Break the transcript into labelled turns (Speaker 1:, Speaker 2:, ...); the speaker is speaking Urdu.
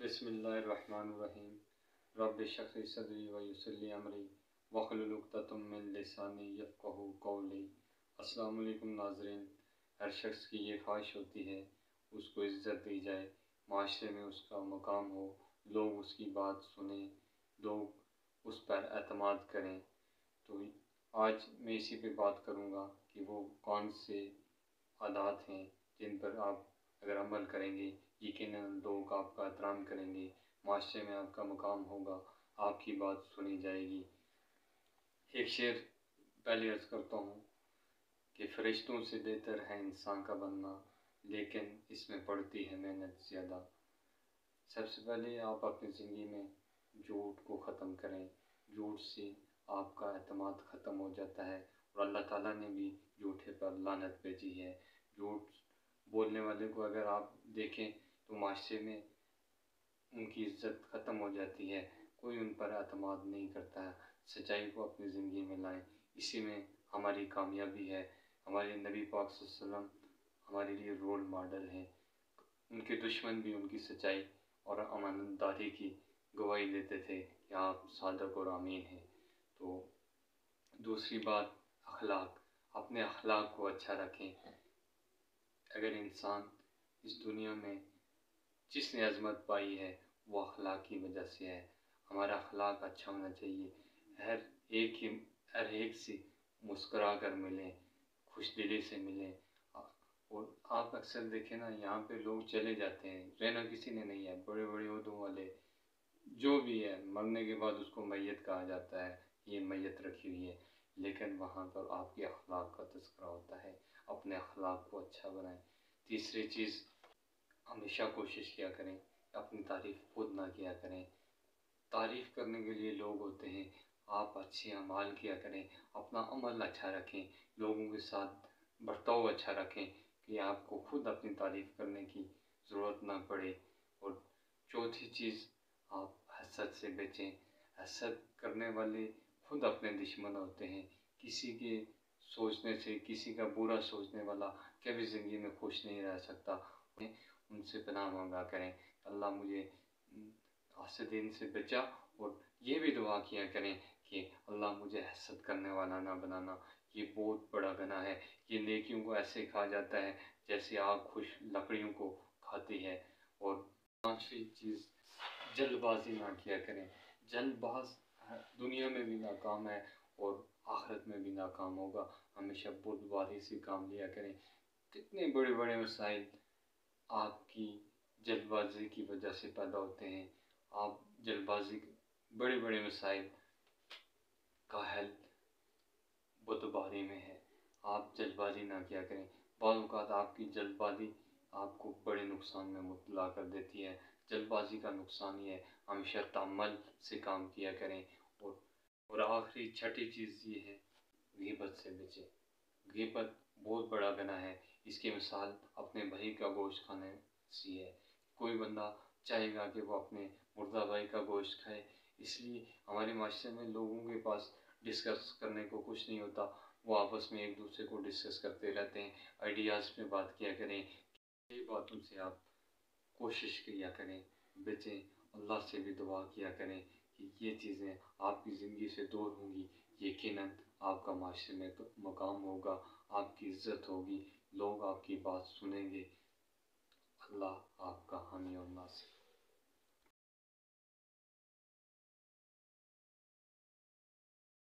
Speaker 1: بسم اللہ الرحمن الرحیم رب اشرح لی صدری ویسر لی امری واحلل عقدۃ من لسانی یفقہوا قولی۔ السلام علیکم ناظرین۔ ہر شخص کی یہ خواہش ہوتی ہے اس کو عزت دی جائے، معاشرے میں اس کا مقام ہو، لوگ اس کی بات سنیں، لوگ اس پر اعتماد کریں۔ تو آج میں اسی پہ بات کروں گا کہ وہ کون سے عادات ہیں جن پر آپ اگر عمل کریں گے یقیناً لوگ آپ کا احترام کریں گے، معاشرے میں آپ کا مقام ہوگا، آپ کی بات سنی جائے گی۔ ایک شعر پہلے عرض کرتا ہوں کہ فرشتوں سے بہتر ہے انسان کا بننا، لیکن اس میں پڑتی ہے محنت زیادہ۔ سب سے پہلے آپ اپنی زندگی میں جھوٹ کو ختم کریں۔ جھوٹ سے آپ کا اعتماد ختم ہو جاتا ہے، اور اللہ تعالیٰ نے بھی جھوٹے پر لعنت بھیجی ہے۔ جھوٹ بولنے والے کو اگر آپ دیکھیں تو معاشرے میں ان کی عزت ختم ہو جاتی ہے، کوئی ان پر اعتماد نہیں کرتا ہے۔ سچائی کو اپنی زندگی میں لائیں، اسی میں ہماری کامیابی ہے۔ ہمارے نبی پاک صلی اللہ علیہ وسلم ہمارے لیے رول ماڈل ہیں۔ ان کے دشمن بھی ان کی سچائی اور امانت داری کی گواہی دیتے تھے کہ آپ صادق اور امین ہیں۔ تو دوسری بات، اخلاق۔ اپنے اخلاق کو اچھا رکھیں۔ اگر انسان اس دنیا میں جس نے عظمت پائی ہے وہ اخلاق کی وجہ سے ہے۔ ہمارا اخلاق اچھا ہونا چاہیے۔ ہر ایک سے مسکرا کر ملیں، خوش دلی سے ملیں۔ اور آپ اکثر دیکھیں نا، یہاں پہ لوگ چلے جاتے ہیں، رہنا کسی نے نہیں ہے، بڑے بڑے عہدوں والے جو بھی ہے، مرنے کے بعد اس کو میت کہا جاتا ہے، یہ میت رکھی ہوئی ہے، لیکن وہاں پر آپ کے اخلاق کا تذکرہ ہوتا ہے۔ اپنے اخلاق کو اچھا بنائیں۔ تیسری چیز، ہمیشہ کوشش کیا کریں اپنی تعریف خود نہ کیا کریں۔ تعریف کرنے کے لیے لوگ ہوتے ہیں، آپ اچھے اعمال کیا کریں، اپنا عمل اچھا رکھیں، لوگوں کے ساتھ برتاؤ اچھا رکھیں کہ آپ کو خود اپنی تعریف کرنے کی ضرورت نہ پڑے۔ اور چوتھی چیز، آپ حسد سے بچیں۔ حسد کرنے والے خود اپنے دشمن ہوتے ہیں۔ کسی کے سوچنے سے، کسی کا برا سوچنے والا کبھی زندگی میں خوش نہیں رہ سکتا۔ ان سے پناہ مانگا کریں، اللہ مجھے حاسدین سے بچا، اور یہ بھی دعا کیا کریں کہ اللہ مجھے حسد کرنے والا نہ بنانا۔ یہ بہت بڑا گناہ ہے۔ یہ نیکیوں کو ایسے کھا جاتا ہے جیسے آگ خوش لکڑیوں کو کھاتی ہے۔ اور پانچویں چیز، جلد بازی نہ کیا کریں۔ جلد باز دنیا میں بھی ناکام ہے اور آخرت میں بھی ناکام ہوگا۔ ہمیشہ بردباری سے کام لیا کریں۔ کتنے بڑے بڑے مسائل آپ کی جلد بازی کی وجہ سے پیدا ہوتے ہیں۔ آپ جلد بازی، بڑے بڑے مسائل کا حل بردباری میں ہے۔ آپ جلد بازی نہ کیا کریں۔ بعض اوقات آپ کی جلد بازی آپ کو بڑے نقصان میں مبتلا کر دیتی ہے۔ جلد بازی کا نقصان یہ ہے، ہمیشہ تأمل سے کام کیا کریں۔ اور آخری چھٹی چیز یہ ہے، غیبت سے بچیں۔ غیبت بہت بڑا گناہ ہے۔ اس کی مثال اپنے بھائی کا گوشت کھانے سی ہے۔ کوئی بندہ چاہے گا کہ وہ اپنے مردہ بھائی کا گوشت کھائے، اس لیے ہمارے معاشرے میں لوگوں کے پاس ڈسکس کرنے کو کچھ نہیں ہوتا، وہ آپس میں ایک دوسرے کو ڈسکس کرتے رہتے ہیں۔ آئیڈیاز پہ بات کیا کریں، یہ باتوں سے آپ کوشش کیا کریں، بچیں۔ اللہ سے بھی دعا کیا کریں کہ یہ چیزیں آپ کی زندگی سے دور ہوں گی، یقیناً آپ کا معاشرے میں مقام ہوگا، آپ کی عزت ہوگی، لوگ آپ کی بات سنیں گے۔ اللہ آپ کا حامی